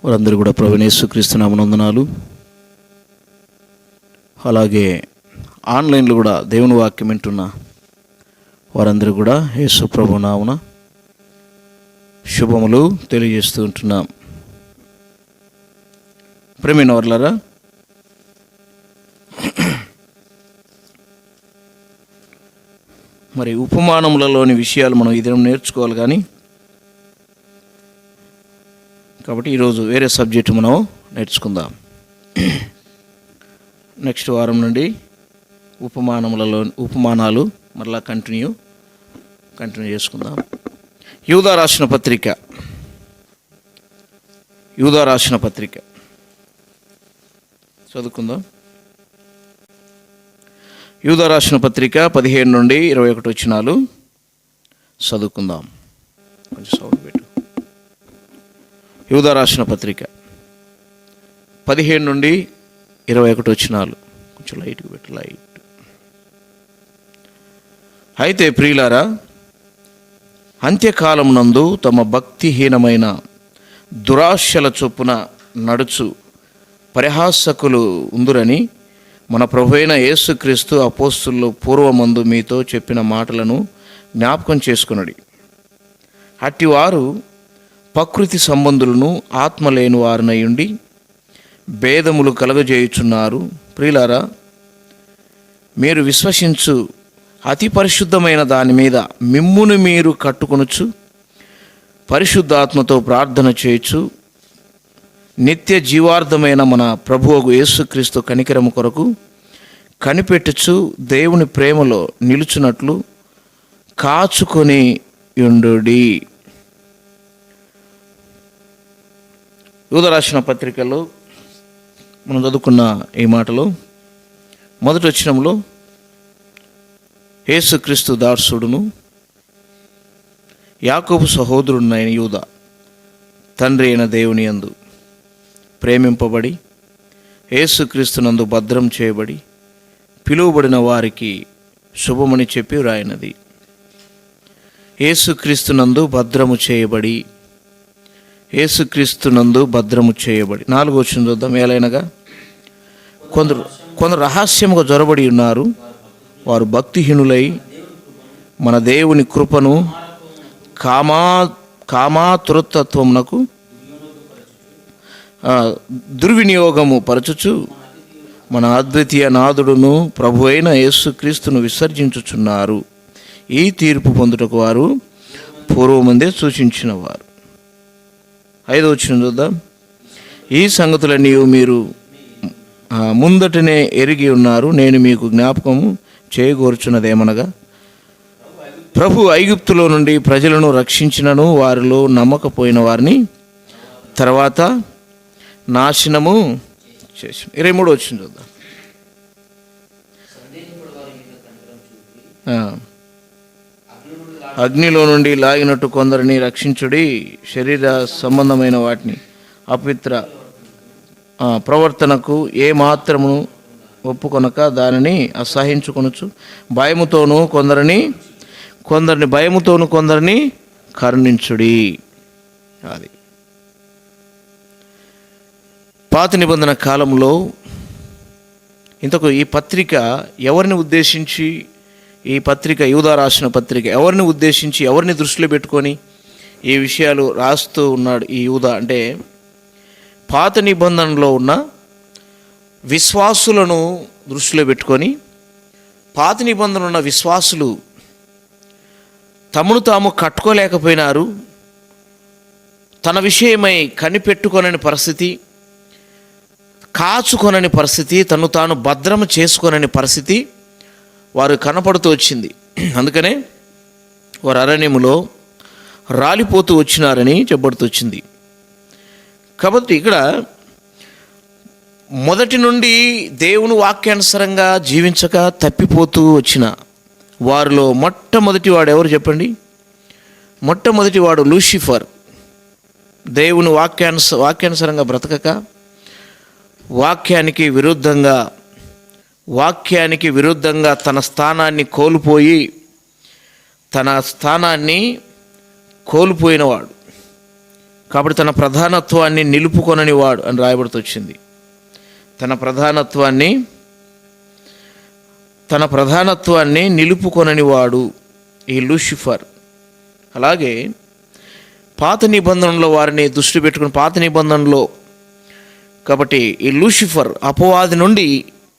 వారందరూ కూడా ప్రభువైన యేసుక్రీస్తు నామమున వందనాలు. అలాగే ఆన్లైన్లో కూడా దేవుని వాక్యం వింటున్న వారందరూ కూడా యేసు ప్రభు నామమున శుభములు తెలియజేస్తూ ఉంటున్నాం. ప్రేమైన వర్లారా, మరి ఉపమానములలోని విషయాలు మనం ఈ దినం నేర్చుకోవాలి. కానీ కాబట్టి ఈరోజు వేరే సబ్జెక్టు మనం నేర్చుకుందాం. నెక్స్ట్ వారం నుండి ఉపమానాలు మరలా కంటిన్యూ చేసుకుందాం. యూదా రాసిన పత్రిక చదువుకుందాం. యూదా రాసిన పత్రిక 15 నుండి 21 వచనాలు చదువుకుందాం. కొంచెం సౌండ్ పెట్టు. యూదా రాసిన పత్రిక 15 నుండి 21 వచనాలు కొంచెం లైట్గా పెట్టు. అయితే ప్రియులారా, అంత్యకాలమునందు తమ భక్తిహీనమైన దురాశల చొప్పున నడుచు పరిహాసకులు ఉందురని మన ప్రభువైన యేసుక్రీస్తు అపోస్తులు పూర్వమందు మీతో చెప్పిన మాటలను జ్ఞాపకం చేసుకొనుడి. అట్టివారు ప్రకృతి సంబంధులను ఆత్మ లేని వారినై ఉండి భేదములు కలగజేయుచున్నారు. ప్రియులారా, మీరు విశ్వసించు అతి పరిశుద్ధమైన దాని మీద మిమ్మును మీరు కట్టుకొనుచు పరిశుద్ధాత్మతో ప్రార్థన చేయొచ్చు. నిత్య జీవార్థమైన మన ప్రభువగు యేసుక్రీస్తు కనికరము కొరకు కనిపెట్టుచు దేవుని ప్రేమలో నిలుచున్నట్లు కాచుకొని యుండుడి. యూదా రాసిన పత్రికలో మనం చదువుకున్న ఈ మాటలు మొదటి వచనంలో యేసుక్రీస్తు దాసుడును యాకోబు సహోదరుడునైన యూదా తండ్రి అయిన దేవుని యందు ప్రేమింపబడి యేసుక్రీస్తునందు భద్రం చేయబడి పిలువబడిన వారికి శుభమని చెప్పి వ్రాయినది. యేసుక్రీస్తునందు భద్రము చేయబడి 4వ వచనం చూద్దాం. ఏలైనగా కొందరు రహస్యముగా జొరబడి ఉన్నారు. వారు భక్తిహీనులై మన దేవుని కృపను కామాతురతత్వమునకు దుర్వినియోగము పరచుచు మన అద్వితీయ నాథుడును ప్రభు అయిన యేసుక్రీస్తును విసర్జించుచున్నారు. ఈ తీర్పు పొందుటకు వారు పూర్వమందే సూచించిన వారు. 5వ వచనం చూద్దాం. ఈ సంగతులన్నీ మీరు ముందటనే ఎరిగి ఉన్నారు. నేను మీకు జ్ఞాపకము చేయగోరుచున్నదేమనగా, ప్రభు ఐగుప్తులో నుండి ప్రజలను రక్షించినను వారిలో నమ్మకపోయిన వారిని తర్వాత నాశనము చేసిన. 23వ వచనం చూద్దాం. అగ్నిలో నుండి లాగినట్టు కొందరిని రక్షించుడి. శరీర సంబంధమైన వాటిని అపవిత్ర ప్రవర్తనకు ఏ మాత్రమును ఒప్పుకొనక దానిని అసహించుకొనొచ్చు. భయముతోనూ కొందరిని కరుణించుడి. అది పాత నిబంధన కాలంలో. ఇంతకు ఈ పత్రిక ఎవరిని ఉద్దేశించి, ఈ పత్రిక యూదా రాసిన పత్రిక ఎవరిని ఉద్దేశించి, ఎవరిని దృష్టిలో పెట్టుకొని ఈ విషయాలు రాస్తూ ఉన్నాడు ఈ యూదా అంటే, పాత నిబంధనలో ఉన్న విశ్వాసులను దృష్టిలో పెట్టుకొని, పాత నిబంధన ఉన్న విశ్వాసులు తమను తాము కట్టుకోలేకపోయినారు. తన విషయమై కనిపెట్టుకొనని పరిస్థితి, కాచుకొనని పరిస్థితి, తను తాను భద్రం చేసుకొనని పరిస్థితి వారు కనపడుతూ వచ్చింది. అందుకనే వారు అరణ్యములో రాలిపోతూ వచ్చినారని చెప్పబడుతూ వచ్చింది. కాబట్టి ఇక్కడ మొదటి నుండి దేవుని వాక్యానుసారంగా జీవించక తప్పిపోతూ వచ్చిన వారిలో మొట్టమొదటి వాడు ఎవరు చెప్పండి? మొట్టమొదటి వాడు లూసిఫర్. దేవుని వాక్యానుసారంగా బ్రతకక వాక్యానికి విరుద్ధంగా తన స్థానాన్ని కోల్పోయినవాడు. కాబట్టి తన ప్రధానత్వాన్ని నిలుపుకొనని వాడు అని రాయబడుతూ వచ్చింది. తన ప్రధానత్వాన్ని నిలుపుకొనని వాడు ఈ లూసిఫర్. అలాగే పాత నిబంధనలో వారిని దృష్టి పెట్టుకుని, పాత నిబంధనలో కాబట్టి ఈ లూసిఫర్ అపవాది నుండి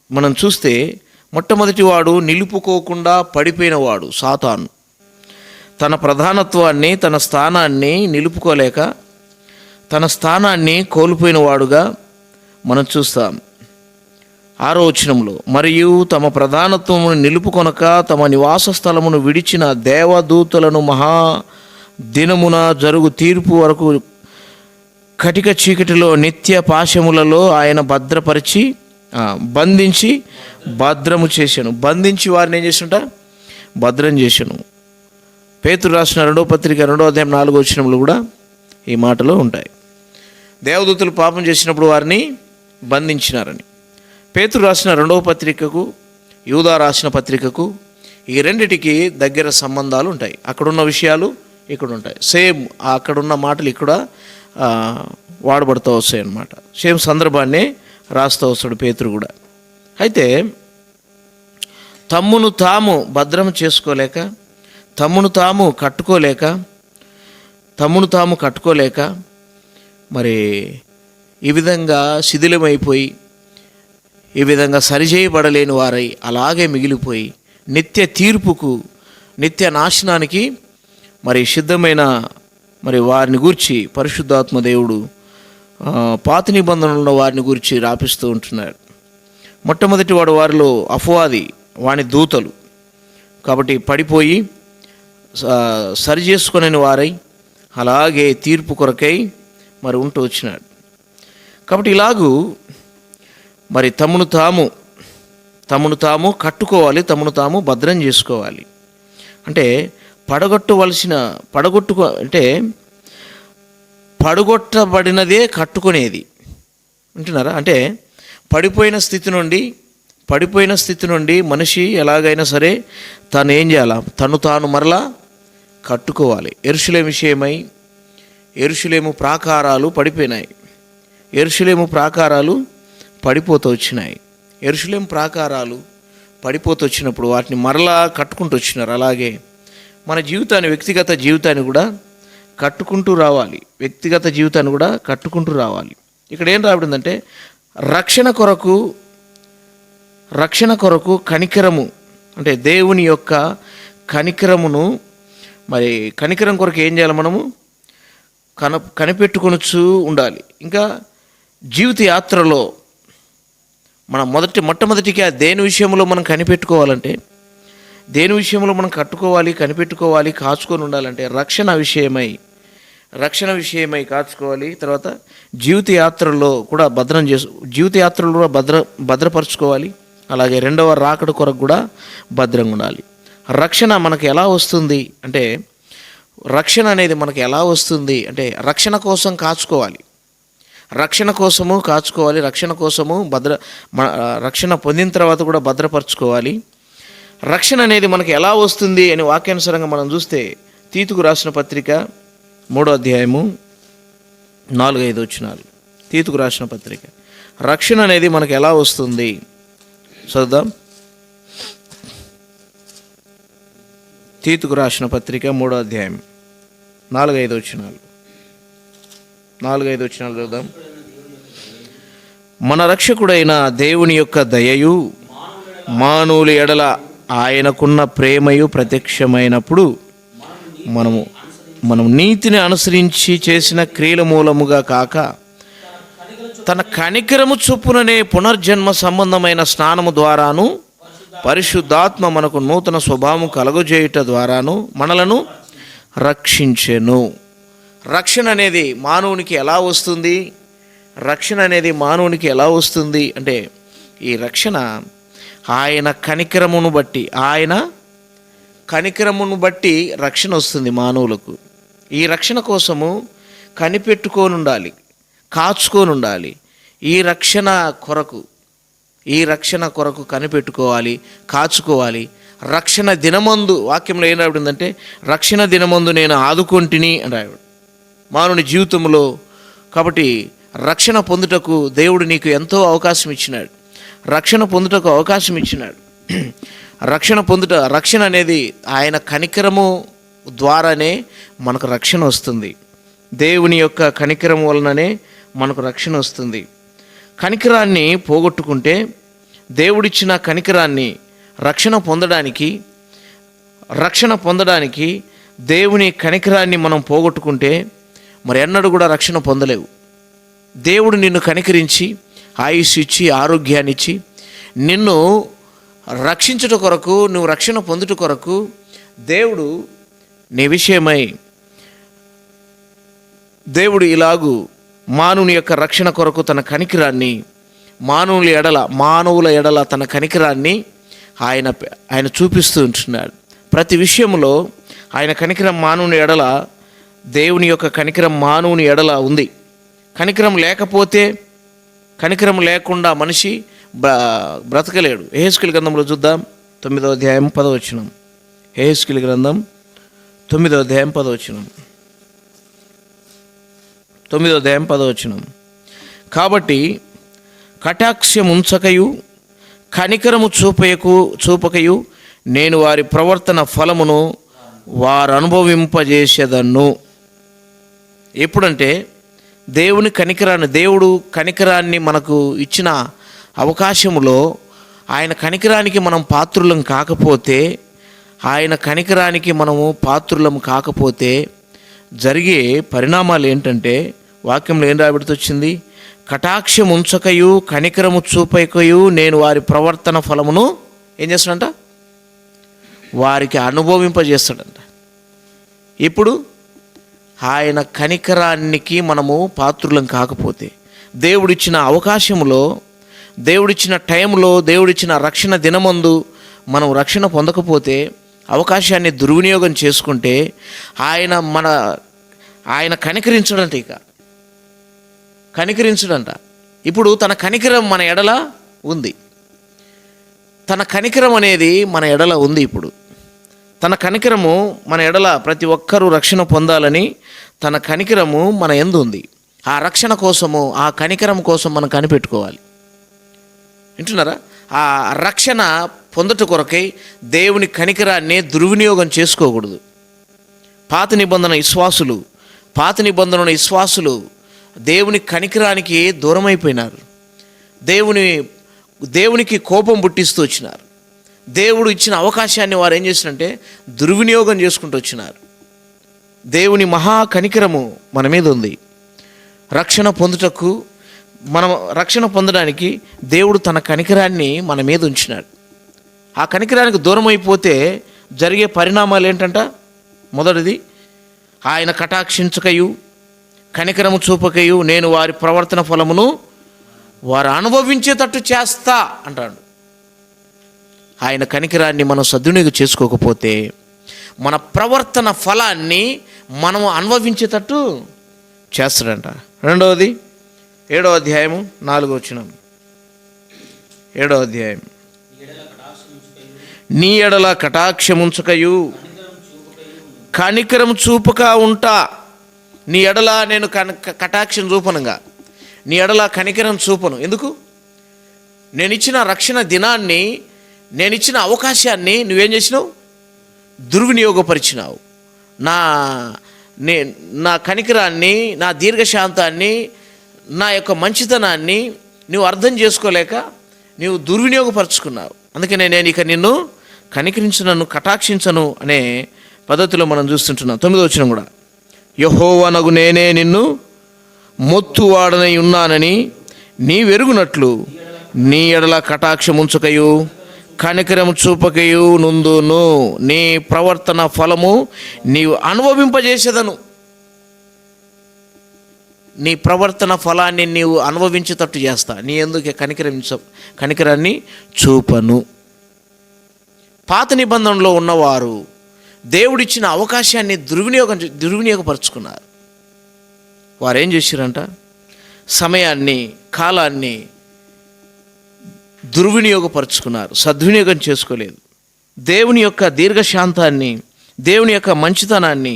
మనం చూస్తే మొట్టమొదటి వాడు నిలుపుకోకుండా పడిపోయిన వాడు సాతాను. తన ప్రధానత్వాన్ని, తన స్థానాన్ని నిలుపుకోలేక తన స్థానాన్ని కోల్పోయిన వాడుగా మనం చూస్తాం. 6వ వచనంలో, మరియు తమ ప్రధానత్వమును నిలుపుకొనక తమ నివాస స్థలమును విడిచిన దేవదూతలను మహా దినమున జరుగు తీర్పు వరకు కటిక చీకటిలో నిత్య పాశములలో ఆయన బంధించి భద్రము చేశాను. బంధించి వారిని ఏం చేసినట? భద్రం చేశాను. పేతురు రాసిన 2వ పత్రిక 2వ అధ్యాయం 4వ వచనంలో కూడా ఈ మాటలు ఉంటాయి. దేవదూతలు పాపం చేసినప్పుడు వారిని బంధించినారని. పేతురు రాసిన 2వ పత్రికకు, యూదా రాసిన పత్రికకు ఈ రెండిటికి దగ్గర సంబంధాలు ఉంటాయి. అక్కడున్న విషయాలు ఇక్కడ ఉంటాయి. సేమ్ అక్కడున్న మాటలు ఇక్కడ వాడబడుతూ వస్తాయి అన్నమాట. సేమ్ సందర్భాన్ని రాస్తూ వస్తాడు పేతురు కూడా. అయితే తమ్మును తాము భద్రం చేసుకోలేక, తమ్మును తాము కట్టుకోలేక మరి ఈ విధంగా శిథిలమైపోయి, ఈ విధంగా సరిచేయబడలేని వారై అలాగే మిగిలిపోయి నిత్య తీర్పుకు, నిత్య నాశనానికి మరి సిద్ధమైన మరి వారిని గూర్చి పరిశుద్ధాత్మ దేవుడు పాత నిబంధనలో వారిని గురించి రాపిస్తూ ఉంటున్నాడు. మొట్టమొదటి వాడు వారిలో అపవాది, వాని దూతలు. కాబట్టి పడిపోయి సరి చేసుకునే వారై అలాగే తీర్పు కొరకై మరి ఉంటూ వచ్చినాడు. కాబట్టి ఇలాగూ మరి తమను తాము కట్టుకోవాలి, తమను తాము భద్రం చేసుకోవాలి. అంటే పడగొట్టబడినదే కట్టుకునేది అంటున్నారా? అంటే పడిపోయిన స్థితి నుండి మనిషి ఎలాగైనా సరే తాను ఏం చేయాలా? తాను మరలా కట్టుకోవాలి. యెరూషలేము ప్రాకారాలు పడిపోయినాయి. యెరూషలేము ప్రాకారాలు పడిపోతూ వచ్చినాయి. యెరూషలేము ప్రాకారాలు పడిపోతూ వచ్చినప్పుడు వాటిని మరలా కట్టుకుంటూ వచ్చినారు. అలాగే మన జీవితాన్ని, వ్యక్తిగత జీవితాన్ని కూడా కట్టుకుంటూ రావాలి. ఇక్కడ ఏం రాబడిందంటే రక్షణ కొరకు కనికరము, అంటే దేవుని యొక్క కనికరమును, మరి కనికరం కొరకు ఏం చేయాలి? మనము కనిపెట్టుకొనొచ్చు ఉండాలి. ఇంకా జీవిత యాత్రలో మనం మొట్టమొదటిగా దేని విషయంలో మనం కనిపెట్టుకోవాలంటే, దేని విషయంలో మనం కనిపెట్టుకోవాలి, కాచుకొని ఉండాలంటే రక్షణ విషయమై కాచుకోవాలి. తర్వాత జీవిత యాత్రలో కూడా భద్రపరచుకోవాలి. అలాగే రెండవ రాకడ కొరకు కూడా భద్రంగా ఉండాలి. రక్షణ మనకు ఎలా వస్తుంది అంటే, రక్షణ కోసం కాచుకోవాలి. రక్షణ రక్షణ పొందిన తర్వాత కూడా భద్రపరచుకోవాలి. రక్షణ అనేది మనకు ఎలా వస్తుంది అని వాక్యానుసారంగా మనం చూస్తే, తీతుకు రాసిన పత్రిక 3వ అధ్యాయము 4-5 వచనాలు. తీతుకు రాసిన పత్రిక, రక్షణ అనేది మనకు ఎలా వస్తుంది చదువుదాం. తీతుకు రాసిన పత్రిక 3వ అధ్యాయం 4-5 వచనాలు. 4-5 వచనాలు చదువుదాం. మన రక్షకుడైన దేవుని యొక్క దయయు మానవుల ఎడల ఆయనకున్న ప్రేమయు ప్రత్యక్షమైనప్పుడు మనం నీతిని అనుసరించి చేసిన క్రియల మూలముగా కాక తన కనికరము చొప్పుననే పునర్జన్మ సంబంధమైన స్నానము ద్వారాను పరిశుద్ధాత్మ మనకు నూతన స్వభావం కలుగజేయుట ద్వారాను మనలను రక్షించెను. రక్షణ అనేది మానవునికి ఎలా వస్తుంది అంటే, ఈ రక్షణ ఆయన కనికరమును బట్టి రక్షణ వస్తుంది మానవులకు. ఈ రక్షణ కోసము కనిపెట్టుకొని ఉండాలి, కాచుకొని ఉండాలి. ఈ రక్షణ కొరకు కనిపెట్టుకోవాలి, కాచుకోవాలి. రక్షణ దినమందు, వాక్యంలో ఏం రాబడిందంటే, రక్షణ దినమందు నేను ఆదుకొంటిని అని రాయబడి. మానవుని జీవితంలో. కాబట్టి రక్షణ పొందుటకు దేవుడు నీకు ఎంతో అవకాశం ఇచ్చినాడు. రక్షణ పొందుటకు అవకాశం ఇచ్చినాడు. రక్షణ అనేది ఆయన కనికరము ద్వారానే మనకు రక్షణ వస్తుంది. దేవుని యొక్క కనికరం వలననే మనకు రక్షణ వస్తుంది. కనికరాన్ని పోగొట్టుకుంటే, దేవుడిచ్చిన కనికరాన్ని రక్షణ పొందడానికి దేవుని కనికరాన్ని మనం పోగొట్టుకుంటే మరి ఎన్నడూ కూడా రక్షణ పొందలేవు. దేవుడు నిన్ను కనికరించి ఆయుష్ ఇచ్చి ఆరోగ్యాన్ని ఇచ్చి నిన్ను రక్షించుట కొరకు, నువ్వు రక్షణ పొందుట కొరకు దేవుడు నీ విషయమై దేవుడు ఇలాగూ మానవుని యొక్క రక్షణ కొరకు తన కనికరాన్ని, మానవుల ఎడల తన కనికరాన్ని ఆయన చూపిస్తూ ఉంటున్నాడు. ప్రతి విషయంలో ఆయన కనికరం మానవుని ఎడల, దేవుని యొక్క కనికరం మానవుని ఎడల ఉంది. కనికరం లేకుండా మనిషి బ్రతకలేడు. యెహెజ్కేలు గ్రంథంలో చూద్దాం, 9వ అధ్యాయం 10వ వచనం. యెహెజ్కేలు గ్రంథం 9వ అధ్యాయం 10వ వచనం. 9వ అధ్యాయం 10వ వచనం. కాబట్టి కటాక్షముంచకయు కనికరము చూపకయు నేను వారి ప్రవర్తన ఫలమును వారు అనుభవింపజేసేదన్ను. ఎప్పుడంటే దేవుడు కనికరాన్ని మనకు ఇచ్చిన అవకాశములో ఆయన కనికరానికి మనం పాత్రులం కాకపోతే, జరిగే పరిణామాలు ఏంటంటే, వాక్యంలో ఏం రాబడితే వచ్చింది? కటాక్షం ఉంచకయు కనికరము చూపకయు నేను వారి ప్రవర్తన ఫలమును ఏం చేస్తాడంట? వారికి అనుభవింపజేస్తాడంట. ఇప్పుడు ఆయన కనికరానికి మనము పాత్రులం కాకపోతే, దేవుడిచ్చిన అవకాశంలో, దేవుడిచ్చిన టైంలో, దేవుడిచ్చిన రక్షణ దినమందు మనం రక్షణ పొందకపోతే, అవకాశాన్ని దుర్వినియోగం చేసుకుంటే ఆయన కనికరించడంట. ఇప్పుడు తన కనికరం మన ఎడల ఉంది. తన కనికరం అనేది మన ఎడల ఉంది. ఇప్పుడు తన కనికరము మన ఎడల ప్రతి ఒక్కరూ రక్షణ పొందాలని తన కనికరము మన యందు ఉంది. ఆ రక్షణ కోసము, ఆ కనికరం కోసం మనం కనిపెట్టుకోవాలి. వింటున్నారా? ఆ రక్షణ పొందుట కొరకై దేవుని కనికరాన్ని దుర్వినియోగం చేసుకోకూడదు. పాత నిబంధన విశ్వాసులు దేవుని కనికరానికి దూరమైపోయినారు. దేవునికి కోపం పుట్టిస్తూ వచ్చినారు. దేవుడు ఇచ్చిన అవకాశాన్ని వారు ఏం చేసినంటే దుర్వినియోగం చేసుకుంటూ వచ్చినారు. దేవుని మహా కనికరము మన మీద ఉంది. రక్షణ పొందడానికి దేవుడు తన కనికరాన్ని మన మీద ఉంచినాడు. ఆ కనికరానికి దూరం అయిపోతే జరిగే పరిణామాలు ఏంటంట? మొదటిది, ఆయన కటాక్షించకయు కనికరము చూపకయు నేను వారి ప్రవర్తన ఫలమును వారు అనుభవించేటట్టు చేస్తా అంటాడు. ఆయన కనికరాన్ని మనం సద్వినియోగం చేసుకోకపోతే మన ప్రవర్తన ఫలాన్ని మనము అనుభవించేటట్టు చేస్తాడంట. రెండవది, 7వ అధ్యాయము 4వ వచనం. 7వ అధ్యాయం. నీ ఎడల కటాక్షముంచకయు కనికరం చూపక ఉంటా. నీ ఎడల నేను కటాక్షం చూపనుగా, నీ ఎడల కనికరం చూపను. ఎందుకు? నేను ఇచ్చిన రక్షణ దినాన్ని, నేను ఇచ్చిన అవకాశాన్ని నువ్వేం చేసినావు? దుర్వినియోగపరిచినావు. నా కనికరాన్ని, నా దీర్ఘశాంతాన్ని, నా యొక్క మంచితనాన్ని నువ్వు అర్థం చేసుకోలేక నువ్వు దుర్వినియోగపరుచుకున్నావు. అందుకనే నేను ఇక నిన్ను కనికరించను, కటాక్షించను అనే పద్ధతిలో మనం చూస్తుంటున్నాం. 9వ వచనం కూడా, యెహోవానగు నేనే నిన్ను మొత్తువాడనై ఉన్నానని నీవెరుగునట్లు నీ ఎడల కటాక్షముంచకయు కనికరము చూపకయు నుందును. నీ ప్రవర్తన ఫలము నీవు అనుభవింపజేసేదను. నీ ప్రవర్తన ఫలాన్ని నీవు అనుభవించేటట్టు చేస్తా. నీ ఎందుకు కనికరాన్ని చూపను. పాత నిబంధనలో ఉన్నవారు దేవుడిచ్చిన అవకాశాన్ని దుర్వినియోగపరుచుకున్నారు. వారు ఏం చేశారంట? సమయాన్ని, కాలాన్ని దుర్వినియోగపరుచుకున్నారు, సద్వినియోగం చేసుకోలేదు. దేవుని యొక్క దీర్ఘశాంతాన్ని, దేవుని యొక్క మంచితనాన్ని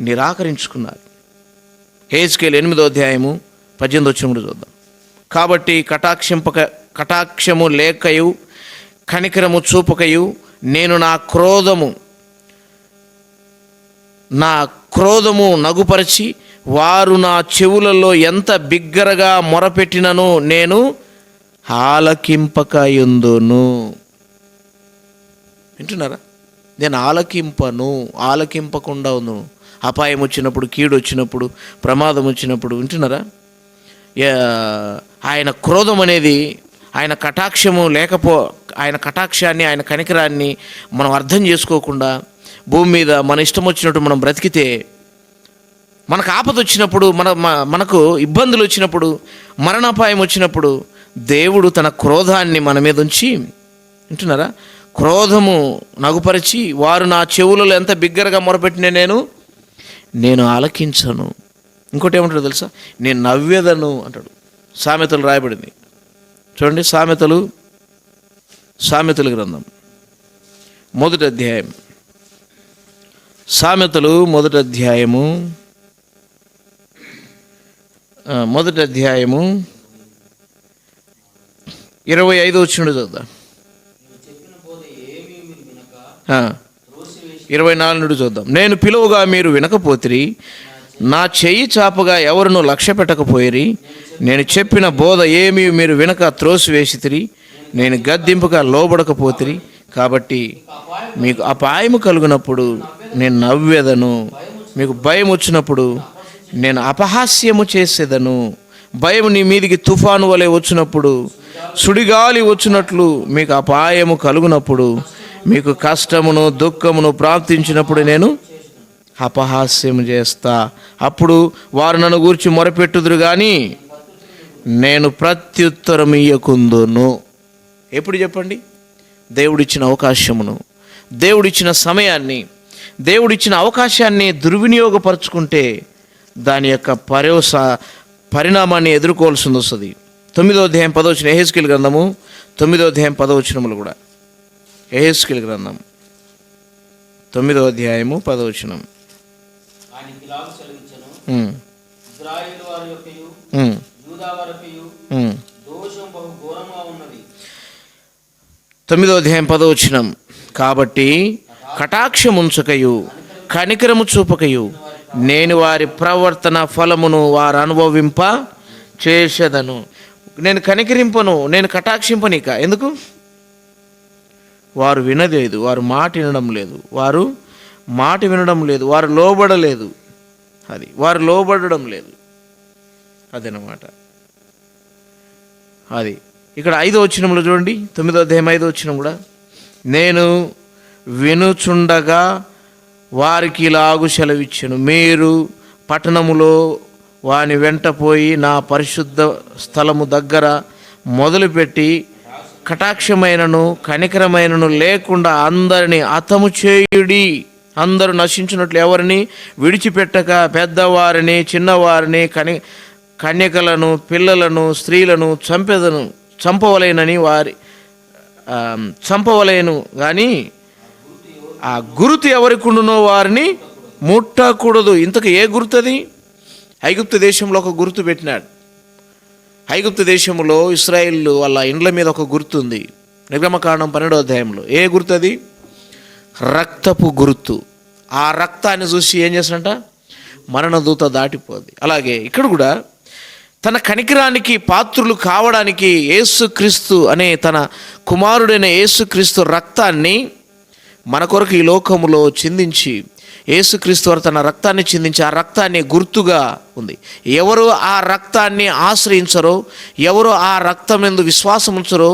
నిరాకరించుకున్నారు. యెహెజ్కేలు 8:18 చూద్దాం. కాబట్టి కటాక్షము లేకయు కనికరము చూపకయు నేను నా క్రోధము నగుపరిచి వారు నా చెవులలో ఎంత బిగ్గరగా మొరపెట్టినను నేను ఆలకింపకయుందును. వింటున్నారా? నేను ఆలకింపకుండా ఉందును. అపాయం వచ్చినప్పుడు, కీడు వచ్చినప్పుడు, ప్రమాదం వచ్చినప్పుడు, వింటున్నారా? ఆయన క్రోధం అనేది, ఆయన కటాక్షము ఆయన కటాక్షాన్ని, ఆయన కనికరాన్ని మనం అర్థం చేసుకోకుండా భూమి మీద మన ఇష్టం వచ్చినట్టు మనం బ్రతికితే, మనకు ఆపద వచ్చినప్పుడు, మనకు ఇబ్బందులు వచ్చినప్పుడు, మరణాపాయం వచ్చినప్పుడు దేవుడు తన క్రోధాన్ని మన మీద ఉంచి, వింటున్నారా, క్రోధము నగుపరిచి వారు నా చెవులలో ఎంత బిగ్గరగా మొరపెట్టిన నేను ఆలకించను. ఇంకోటి ఏమంటాడు తెలుసా? నేను నవ్వేదను అంటాడు. సామెతలు రాయబడింది చూడండి. సామెతల గ్రంథం మొదటి అధ్యాయం, సామెతలు మొదటి అధ్యాయము 25 చూద్దాం. 24 చూద్దాం. నేను పిలువగా మీరు వినకపోతిరి, నా చెయ్యి చాపగా ఎవరును లక్ష్య పెట్టకపోయిరి, నేను చెప్పిన బోధ ఏమీ మీరు వినక త్రోసివేసితిరి, నేను గద్దింపుగా లోబడకపోతిరి. కాబట్టి మీకు అపాయము కలుగునప్పుడు నేను నవ్వేదను, మీకు భయం వచ్చినప్పుడు నేను అపహాస్యము చేసేదను. భయం నీ మీదికి తుఫాను వలె వచ్చినప్పుడు, సుడిగాలి వచ్చినట్లు మీకు అపాయము కలుగునప్పుడు, మీకు కష్టమును దుఃఖమును ప్రాప్తించినప్పుడు నేను అపహాస్యము చేస్తా. అప్పుడు వారు నన్ను గూర్చి మొరపెట్టుదురు కానీ నేను ప్రత్యుత్తరం ఇయ్యకుందును. ఎప్పుడు చెప్పండి? దేవుడిచ్చిన అవకాశమును, దేవుడిచ్చిన సమయాన్ని, దేవుడిచ్చిన అవకాశాన్ని దుర్వినియోగపరుచుకుంటే దాని యొక్క పరిణామాన్ని ఎదుర్కోవాల్సింది వస్తుంది. 9వ అధ్యాయం 10 యెహెజ్కేలు గ్రంథము 9వ అధ్యాయం 10 కూడా. యెహెజ్కేలు గ్రంథం 9వ అధ్యాయము 10. తొమ్మిదో అధ్యాయం 10. కాబట్టి కటాక్షముంచకయు కనికరము చూపకయు నేను వారి ప్రవర్తన ఫలమును వారు అనుభవింప చేసేదను. నేను కనికరింపను, నేను కటాక్షింపనిక. ఎందుకు? వారు వినలేదు, వారు మాట వినడం లేదు, వారు లోబడలేదు. వారు లోబడడం లేదు. అదనమాట. అది ఇక్కడ 5వ వచనంలో చూడండి. 9వ అధ్యాయం 5వ వచనం కూడా. నేను వినుచుండగా వారికి ఇలాగు సెలవిచ్చెను, మీరు పట్టణములో వాని వెంట పోయి నా పరిశుద్ధ స్థలము దగ్గర మొదలుపెట్టి కటాక్షమైనను కనికరమైనను లేకుండా అందరిని హతము చేయుడి. అందరూ నశించినట్లు ఎవరిని విడిచిపెట్టక పెద్దవారిని చిన్నవారిని కన్యకలను పిల్లలను స్త్రీలను చంపవలేను కానీ ఆ గుర్తు ఎవరికి ఉండునో వారిని ముట్టకూడదు. ఇంతకు ఏ గుర్తు అది? ఐగుప్తు దేశంలో ఒక గుర్తు పెట్టినాడు. ఐగుప్తు దేశంలో ఇశ్రాయేలు వాళ్ళ ఇండ్ల మీద ఒక గుర్తు ఉంది. నిర్గమకాండం 12వ అధ్యాయంలో. ఏ గుర్తు అది? రక్తపు గుర్తు. ఆ రక్తాన్ని చూసి ఏం చేస్తాడంట? మరణదూత దాటిపోద్ది. అలాగే ఇక్కడ కూడా తన కనికరానికి పాత్రులు కావడానికి యేసుక్రీస్తు అనే తన కుమారుడైన యేసుక్రీస్తు రక్తాన్ని మన కొరకు ఈ లోకములో చిందించి, యేసుక్రీస్తు వారు తన రక్తాన్ని చిందించి ఆ రక్తాన్ని గుర్తుగా ఉంది. ఎవరు ఆ రక్తాన్ని ఆశ్రయించరో, ఎవరు ఆ రక్తం యందు విశ్వాసం ఉంచరో,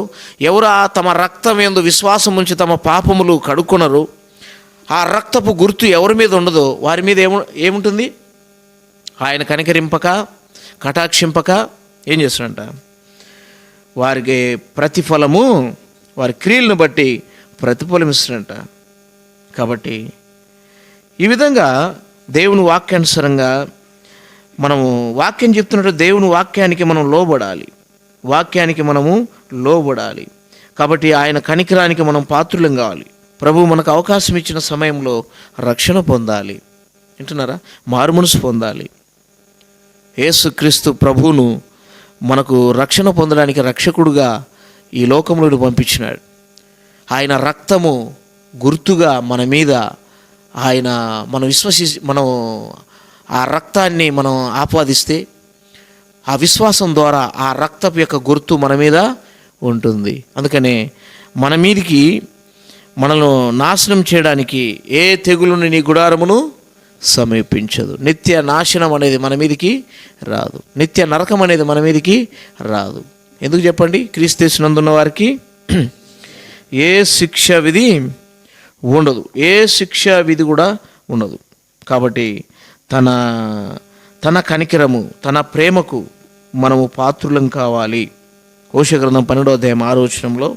ఎవరు తమ రక్తం యందు విశ్వాసం ఉంచి తమ పాపములు కడుక్కునరో, ఆ రక్తపు గుర్తు ఎవరి మీద ఉండదో వారి మీద ఏముంటుంది? ఆయన కనికరింపక కటాక్షింపక ఏం చేస్తాడంట? వారికి ప్రతిఫలము, వారి క్రియలను బట్టి ప్రతిఫలం ఇస్తాడంట. కాబట్టి ఈ విధంగా దేవుని వాక్యానుసారంగా మనము వాక్యం చెప్తున్నట్టు దేవుని వాక్యానికి మనం లోబడాలి. కాబట్టి ఆయన కనికరానికి మనం పాత్రులం కావాలి. ప్రభువు మనకు అవకాశం ఇచ్చిన సమయంలో రక్షణ పొందాలి. వింటున్నారా? మారుమనసు పొందాలి. యేసుక్రీస్తు ప్రభువును మనకు రక్షణ పొందడానికి రక్షకుడుగా ఈ లోకంలోకి పంపించినాడు. ఆయన రక్తము గుర్తుగా మన మీద మనం మనం ఆ రక్తాన్ని మనం ఆపాదిస్తే ఆ విశ్వాసం ద్వారా ఆ రక్తపు యొక్క గుర్తు మన మీద ఉంటుంది. అందుకనే మన మీదికి మనల్ని నాశనం చేయడానికి ఏ తెగులుని నీ గుడారమును సమీపించదు. నిత్య నాశనం అనేది మన మీదికి రాదు. నిత్య నరకం అనేది మన మీదికి రాదు. ఎందుకు చెప్పండి? క్రీస్తునందున్న వారికి ఏ శిక్ష విధి ఉండదు, ఏ శిక్ష విధి కూడా ఉండదు. కాబట్టి తన కనికరము, తన ప్రేమకు మనము పాత్రులం కావాలి. హోషేయ గ్రంథం 12వ అధ్యాయం 6వ వచనంలో,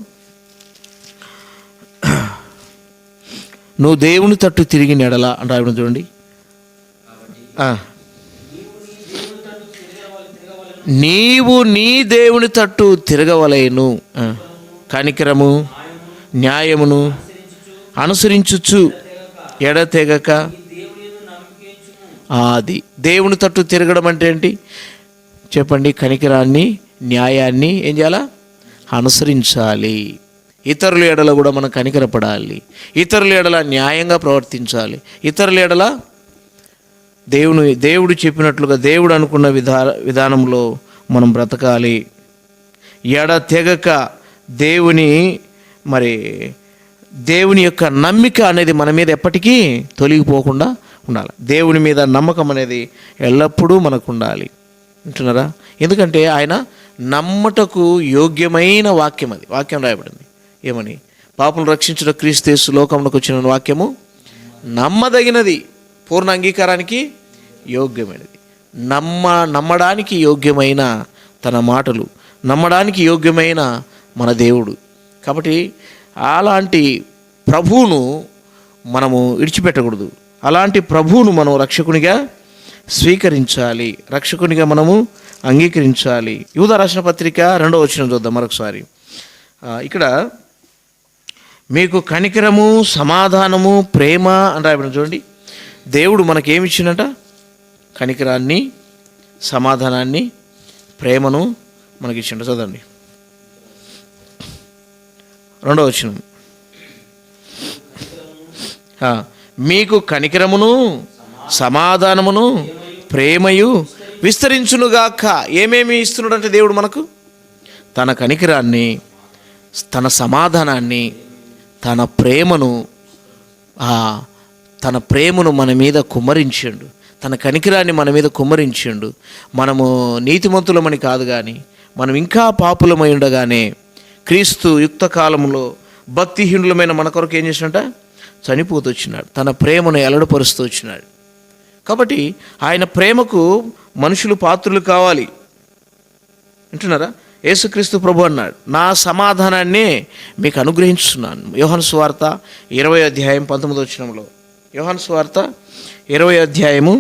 నువ్వు దేవుని తట్టు తిరిగి నెడలా అని రాయడం చూడండి. నీవు నీ దేవుని తట్టు తిరగవలేను, కనికరము న్యాయమును అనుసరించుచు ఎడతెగక. అది దేవుని తట్టు తిరగడం అంటే ఏంటి చెప్పండి? కనికరాన్ని, న్యాయాన్ని ఏం చేయాలా? అనుసరించాలి. ఇతరుల ఎడల కూడా మనం కనికరపడాలి. ఇతరుల ఎడల న్యాయంగా ప్రవర్తించాలి. ఇతరుల ఎడల దేవుడు చెప్పినట్లుగా, దేవుడు అనుకున్న విధానంలో మనం బ్రతకాలి. ఎడతెగక దేవుని యొక్క నమ్మిక అనేది మన మీద ఎప్పటికీ తొలగిపోకుండా ఉండాలి. దేవుని మీద నమ్మకం అనేది ఎల్లప్పుడూ మనకు ఉండాలి. అంటున్నారా? ఎందుకంటే ఆయన నమ్మటకు యోగ్యమైన వాక్యం, అది వాక్యం రాయబడింది. ఏమని? పాపులను రక్షించిన క్రీస్తు యేసు లోకంలోకి వచ్చిన వాక్యము నమ్మదగినది, పూర్ణ అంగీకారానికి యోగ్యమైనది. నమ్మడానికి యోగ్యమైన తన మాటలు, నమ్మడానికి యోగ్యమైన మన దేవుడు. కాబట్టి అలాంటి ప్రభువును మనము విడిచిపెట్టకూడదు. అలాంటి ప్రభువును మనం రక్షకునిగా స్వీకరించాలి, రక్షకునిగా మనము అంగీకరించాలి. యూదా రాసిన పత్రిక 2వ వచనం చూద్దాం మరొకసారి. ఇక్కడ మీకు కనికరము, సమాధానము, ప్రేమ అని రాయబడిన చూడండి. దేవుడు మనకేమి ఇచ్చిందట? కనికరాన్ని, సమాధానాన్ని, ప్రేమను మనకిచ్చిండ. చదవండి 2వ వచనం. మీకు కనికరమును, సమాధానమును, ప్రేమయు విస్తరించునుగాక. ఏమేమి ఇస్తున్నాడంటే దేవుడు మనకు? తన కనికరాన్ని, తన సమాధానాన్ని, తన ప్రేమను మన మీద కుమ్మరించాడు. తన కనికరాన్ని మన మీద కుమ్మరించాడు. మనము నీతిమంతులమని కాదు, కానీ మనం ఇంకా పాపులమై ఉండగానే క్రీస్తు యుక్త కాలంలో భక్తిహీనులమైన మన కొరకు ఏం చేసినట్ట? చనిపోతూ వచ్చినాడు. తన ప్రేమను ఎల్లడపరుస్తూ వచ్చినాడు. కాబట్టి ఆయన ప్రేమకు మనుషులు పాత్రులు కావాలి. వింటున్నారా? యేసుక్రీస్తు ప్రభు అన్నాడు, నా సమాధానాన్నే మీకు అనుగ్రహించున్నాను. యోహాను సువార్త 20వ అధ్యాయం 19వ వచనంలో, యోహాను సువార్త 20వ అధ్యాయము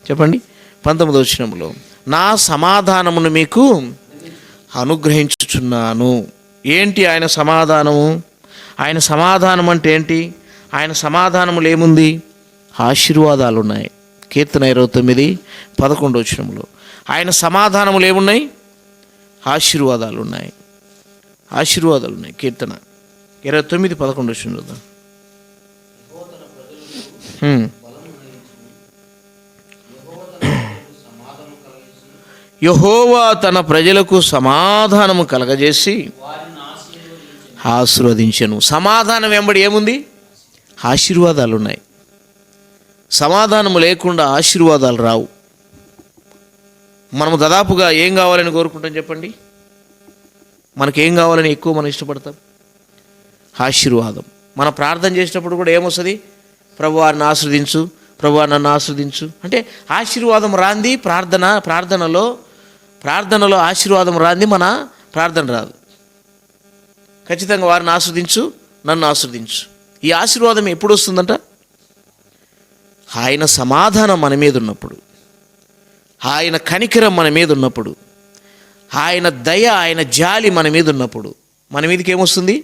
చెప్పండి 19వ వచనంలో, నా సమాధానమును మీకు అనుగ్రహించుచున్నాను. ఏంటి ఆయన సమాధానము? ఆయన సమాధానం అంటే ఏంటి? ఆయన సమాధానములు ఏముంది? ఆశీర్వాదాలు ఉన్నాయి. కీర్తన 29:11 వచనంలో ఆయన సమాధానములు ఏమున్నాయి? ఆశీర్వాదాలు ఉన్నాయి. ఆశీర్వాదాలు ఉన్నాయి. కీర్తన 29:11 వచనం చూద్దాం. యెహోవా తన ప్రజలకు సమాధానము కలగజేసి ఆశీర్వదించెను. సమాధానం వెంబడి ఏముంది? ఆశీర్వాదాలు ఉన్నాయి. సమాధానము లేకుండా ఆశీర్వాదాలు రావు. మనము దాదాపుగా ఏం కావాలని కోరుకుంటాం చెప్పండి? మనకేం కావాలని ఎక్కువ మనం ఇష్టపడతాం? ఆశీర్వాదం. మనం ప్రార్థన చేసేటప్పుడు కూడా ఏమొస్తుంది? ప్రభువా నన్ను ఆశీర్వదించు, ప్రభువా నన్ను ఆశీర్వదించు అంటే ఆశీర్వాదం రాంది. ప్రార్థనలో ఆశీర్వాదం రాంది, మన ప్రార్థన రాదు. ఖచ్చితంగా వారిని ఆశీర్వదించు, నన్ను ఆశీర్వదించు. ఈ ఆశీర్వాదం ఎప్పుడు వస్తుందంట? ఆయన సమాధానం మన మీద ఉన్నప్పుడు, ఆయన కనికరం మన మీద ఉన్నప్పుడు, ఆయన దయ, ఆయన జాలి మన మీద ఉన్నప్పుడు మన మీదకి ఏమొస్తుంది?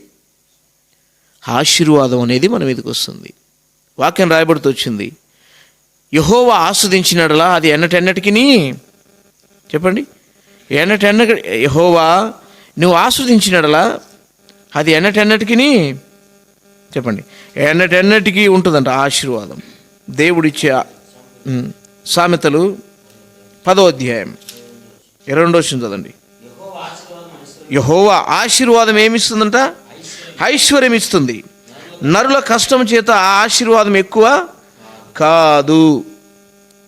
ఆశీర్వాదం అనేది మన మీదకి వస్తుంది. వాక్యం రాయబడుతూ వచ్చింది, యెహోవా ఆస్వాదించినట్లా అది ఎన్నటెన్నటికి చెప్పండి. ఎన్నటెన్నకి యెహోవా నువ్వు ఆస్వాదించినడలా అది ఎన్నటెన్నటికి చెప్పండి ఎన్నటెన్నటికీ ఉంటుందంట ఆశీర్వాదం. దేవుడిచ్చే సామెతలు 10వ అధ్యాయం 22వ వచనం చదవండి. యెహోవా ఆశీర్వాదం ఏమిస్తుందంట? ఐశ్వర్యం ఇస్తుంది. నరుల కష్టం చేత ఆ ఆశీర్వాదం ఎక్కువ కాదు.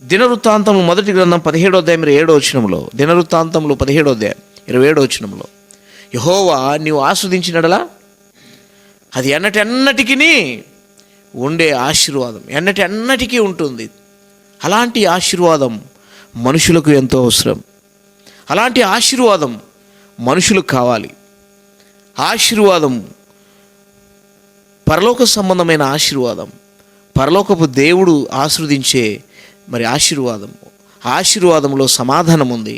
దినవృత్తాంతములు 1వ గ్రంథం 17వ అధ్యాయం 7వ వచనంలో, దినవృత్తాంతములు 17వ అధ్యాయం 27వ వచనంలో యెహోవా నీవు ఆస్వాదించినడలా అది ఎన్నటెన్నటికి ఉండే ఆశీర్వాదం, ఎన్నటెన్నటికీ ఉంటుంది. అలాంటి ఆశీర్వాదం మనుషులకు ఎంతో అవసరం. అలాంటి ఆశీర్వాదం మనుషులకు కావాలి. ఆశీర్వాదం పరలోక సంబంధమైన ఆశీర్వాదం, పరలోకపు దేవుడు ఆశీర్వదించే మరి ఆశీర్వాదం. ఆశీర్వాదంలో సమాధానం ఉంది,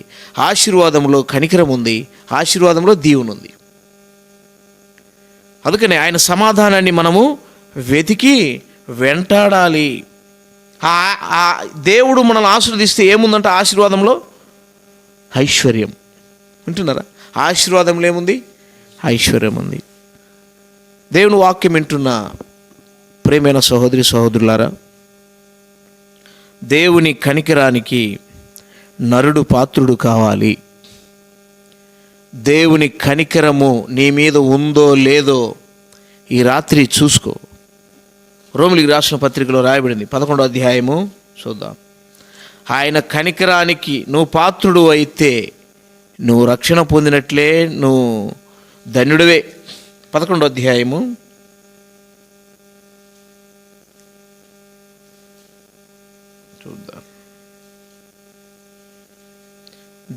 ఆశీర్వాదంలో కనికరం ఉంది, ఆశీర్వాదంలో దీవెన ఉంది. అందుకనే ఆయన సమాధానాన్ని మనము వెతికి వెంటాడాలి. దేవుడు మనల్ని ఆశీర్వదిస్తే ఏముందంటే ఆశీర్వాదంలో ఐశ్వర్యం. వింటున్నారా? ఆశీర్వాదంలో ఏముంది? ఐశ్వర్యం ఉంది. దేవుని వాక్యం వింటున్న ప్రియమైన సహోదరి సహోదరులారా, దేవుని కనికరానికి నరుడు పాత్రుడు కావాలి. దేవుని కనికరము నీ మీద ఉందో లేదో ఈ రాత్రి చూసుకో. రోమిలికి రాసిన పత్రికలో రాయబడింది 11వ అధ్యాయము చూద్దాం. ఆయన కనికరానికి నువ్వు పాత్రుడు అయితే నువ్వు రక్షణ పొందినట్లే, నువ్వు ధన్యుడివే. 11వ అధ్యాయము చూద్దాం.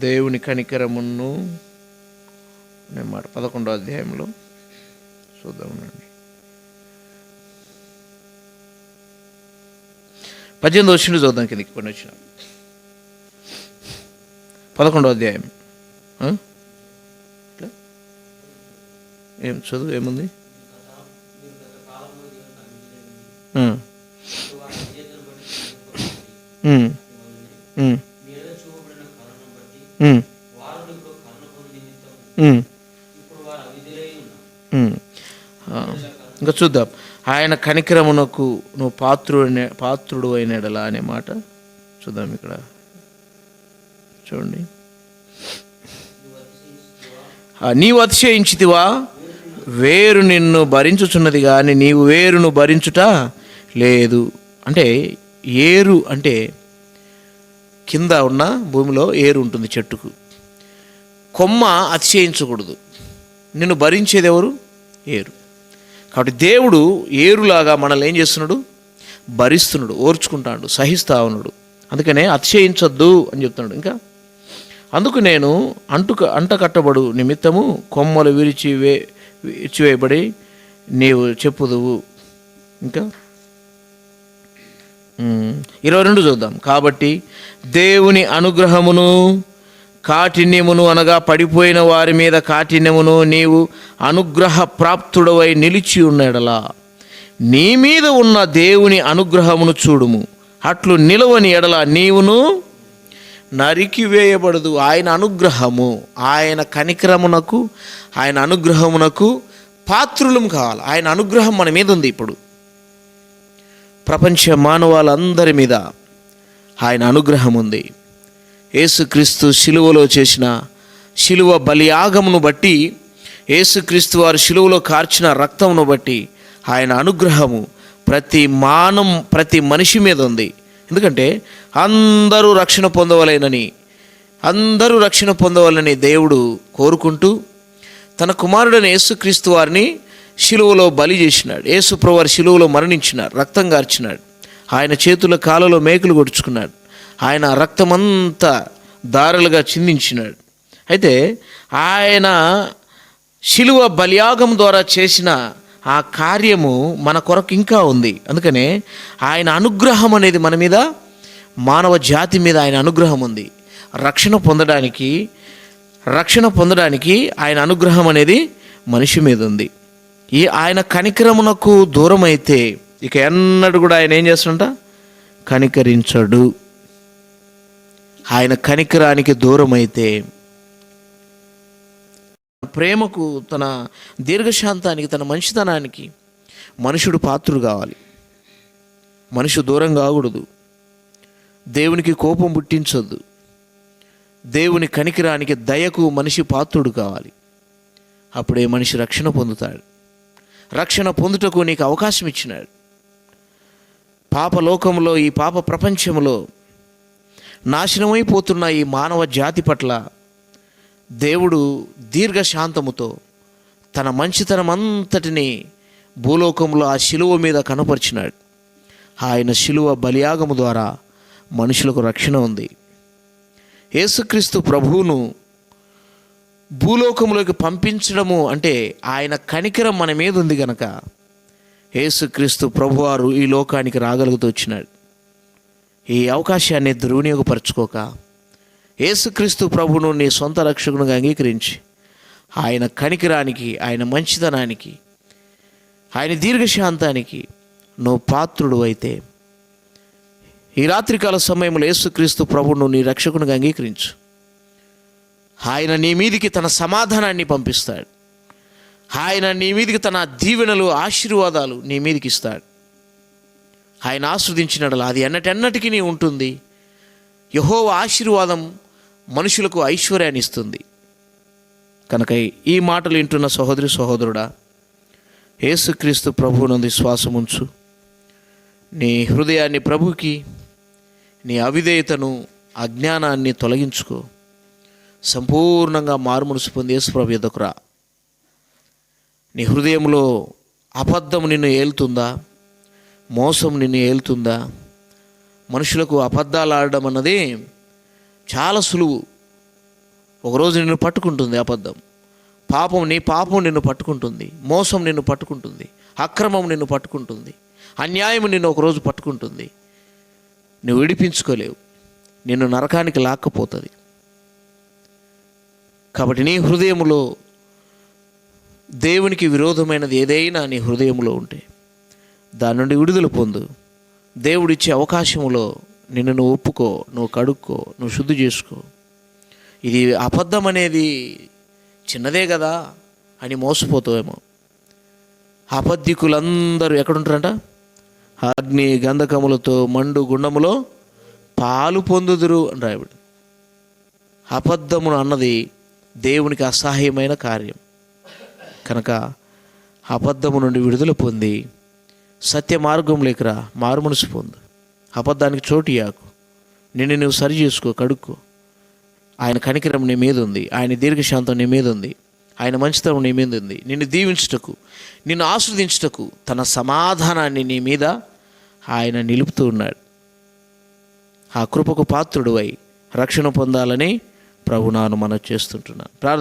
దేవుని కనికరమును మాట 11వ అధ్యాయంలో చూద్దామండి. 18వ వచనం చూద్దాం. కిందకి కొన్ని వచ్చిన 11వ అధ్యాయం ఏం చదువు ఏముంది? ఇంకా చూద్దాం. ఆయన కనికరమునకు నువ్వు పాత్రుడు అయినడలా అనే మాట చూద్దాం. ఇక్కడ చూడండి. నీవు అతిశయించితివా, వేరు నిన్ను భరించుచున్నది కానీ నీవు వేరును భరించుట లేదు. అంటే ఏరు అంటే కింద ఉన్న భూమిలో ఏరు ఉంటుంది చెట్టుకు. కొమ్మ అతిశయించకూడదు. నిన్ను భరించేది ఎవరు? ఏరు. కాబట్టి దేవుడు ఏరులాగా మనల్ని ఏం చేస్తున్నాడు? భరిస్తున్నాడు, ఓర్చుకుంటాడు, సహిస్తా ఉన్నాడు. అందుకనే అతిశయించొద్దు అని చెప్తున్నాడు. ఇంకా అందుకు నేను అంట కట్టబడు నిమిత్తము కొమ్మలు విరిచివేయబడి నీవు చెప్పుదువు. ఇంకా 22 చూద్దాం. కాబట్టి దేవుని అనుగ్రహమును కాఠిన్యమును అనగా పడిపోయిన వారి మీద కాఠిన్యమును నీవు అనుగ్రహ ప్రాప్తుడవై నిలిచి ఉన్నడలా నీ మీద ఉన్న దేవుని అనుగ్రహమును చూడుము. అట్లు నిలవని ఎడల నీవును నరికివేయబడదు. ఆయన అనుగ్రహము, ఆయన కనికరమునకు, ఆయన అనుగ్రహమునకు పాత్రులం కావాలి. ఆయన అనుగ్రహం మన మీద ఉంది. ఇప్పుడు ప్రపంచ మానవాళ్ళందరి మీద ఆయన అనుగ్రహం ఉంది. యేసుక్రీస్తు శిలువలో చేసిన శిలువ బలియాగమును బట్టి, యేసుక్రీస్తు వారు శిలువలో కార్చిన రక్తమును బట్టి ఆయన అనుగ్రహము ప్రతి మనిషి మీద ఉంది. ఎందుకంటే అందరూ రక్షణ పొందవాలని దేవుడు కోరుకుంటూ తన కుమారుడైన యేసుక్రీస్తు వారిని శిలువలో బలి చేసినాడు. యేసుప్రభువు వారు శిలువలో మరణించినాడు, రక్తం గార్చినాడు. ఆయన చేతుల కాళ్ళలో మేకులు కొడుచుకున్నాడు. ఆయన రక్తమంతా దారులుగా చిందించినాడు. అయితే ఆయన శిలువ బలియాగం ద్వారా చేసిన ఆ కార్యము మన కొరకు ఇంకా ఉంది. అందుకనే ఆయన అనుగ్రహం అనేది మన మీద, మానవ జాతి మీద ఆయన అనుగ్రహం ఉంది. రక్షణ పొందడానికి ఆయన అనుగ్రహం అనేది మనిషి మీద ఉంది. ఈ ఆయన కనికరమునకు దూరం అయితే ఇక ఎన్నడూ కూడా ఆయన ఏం చేస్తుంట? కనికరించడు. ఆయన కనికరానికి దూరమైతే, ప్రేమకు, తన దీర్ఘశాంతానికి, తన మంచితనానికి మనుషుడు పాత్రుడు కావాలి. మనిషి దూరం కాకూడదు. దేవునికి కోపం పుట్టించొద్దు. దేవుని కనికరానికి, దయకు మనిషి పాత్రుడు కావాలి. అప్పుడే మనిషి రక్షణ పొందుతాడు. రక్షణ పొందుటకు నీకు అవకాశం ఇచ్చినాడు. పాపలోకంలో, ఈ పాప ప్రపంచంలో నాశనమైపోతున్న ఈ మానవ జాతి పట్ల దేవుడు దీర్ఘశాంతముతో తన మంచితనం అంతటిని భూలోకంలో ఆ శిలువ మీద కనపరిచినాడు. ఆయన శిలువ బలియాగము ద్వారా మనుషులకు రక్షణ ఉంది. యేసుక్రీస్తు ప్రభువును భూలోకంలోకి పంపించడము అంటే ఆయన కనికరం మన మీద ఉంది గనక యేసుక్రీస్తు ప్రభువారు ఈ లోకానికి రాగలుగుతూ వచ్చినాడు. ఈ అవకాశాన్ని దుర్వినియోగపరచుకోక యేసుక్రీస్తు ప్రభువును నీ సొంత రక్షకునిగా అంగీకరించి ఆయన కనికరానికి, ఆయన మంచితనానికి, ఆయన దీర్ఘశాంతానికి నువ్వు పాత్రుడు అయితే, ఈ రాత్రికాల సమయంలో యేసుక్రీస్తు ప్రభువును నీ రక్షకునిగా అంగీకరించు. ఆయన నీ మీదికి తన సమాధానాన్ని పంపిస్తాడు. ఆయన నీ మీదికి తన దీవెనలు, ఆశీర్వాదాలు నీ మీదికి ఇస్తాడు. ఆయన ఆస్వాదించినట్ల అది ఎన్నటెన్నటికీ నీ ఉంటుంది. యెహోవా ఆశీర్వాదం మనుషులకు ఐశ్వర్యాన్ని ఇస్తుంది. కనుక ఈ మాటలు వింటున్న సహోదరి సహోదరుడా, యేసుక్రీస్తు ప్రభువునందు విశ్వాసం ఉంచు. నీ హృదయాన్ని ప్రభువుకి, నీ అవిధేయతను, అజ్ఞానాన్ని తొలగించుకో. సంపూర్ణంగా మారుమనసు పొంది యేసు ప్రభు యొద్దకు రా. నీ హృదయంలో అబద్ధం నిన్ను ఏలుతుందా? మోసం నిన్ను ఏలుతుందా? మనుషులకు అబద్ధాలు ఆడడం అన్నది చాలా సులువు. ఒకరోజు నిన్ను పట్టుకుంటుంది అబద్ధం. నీ పాపం నిన్ను పట్టుకుంటుంది. మోసం నిన్ను పట్టుకుంటుంది. అక్రమం నిన్ను పట్టుకుంటుంది. అన్యాయం నిన్ను ఒకరోజు పట్టుకుంటుంది. నువ్వు విడిపించుకోలేవు. నిన్ను నరకానికి లాక్కపోతుంది. కాబట్టి నీ హృదయంలో దేవునికి విరోధమైనది ఏదైనా నీ హృదయంలో ఉంటే దాని నుండి విడుదల పొందు. దేవుడిచ్చే అవకాశంలో నిన్ను నువ్వు ఒప్పుకో, నువ్వు కడుక్కో, నువ్వు శుద్ధి చేసుకో. ఇది అబద్ధం అనేది చిన్నదే కదా అని మోసపోతావేమో. అబద్ధికులందరూ ఎక్కడుంటారంట? అగ్ని గంధకములతో మండు గుండములో పాలు పొందుదురు అని రాయబడి. అబద్ధమును అన్నది దేవునికి అసహ్యమైన కార్యం. కనుక అబద్ధము నుండి విడుదల పొంది సత్య మార్గంలోకి రా, మారుమనసు పొందు. అబద్ధానికి చోటు ఇయ్యకు. నిన్ను నువ్వు సరి చేసుకో, కడుక్కో. ఆయన కనికరం నీ మీద ఉంది. ఆయన దీర్ఘశాంతం నీ మీద ఉంది. ఆయన మంచితనం నీ మీద ఉంది. నిన్ను దీవించుటకు, నిన్ను ఆస్వాదించుటకు తన సమాధానాన్ని నీ మీద ఆయన నిలుపుతూ ఉన్నాడు. ఆ కృపకు పాత్రుడు అయి రక్షణ పొందాలని ప్రభునాను మనం చేస్తుంటున్నాను. ప్రార్థన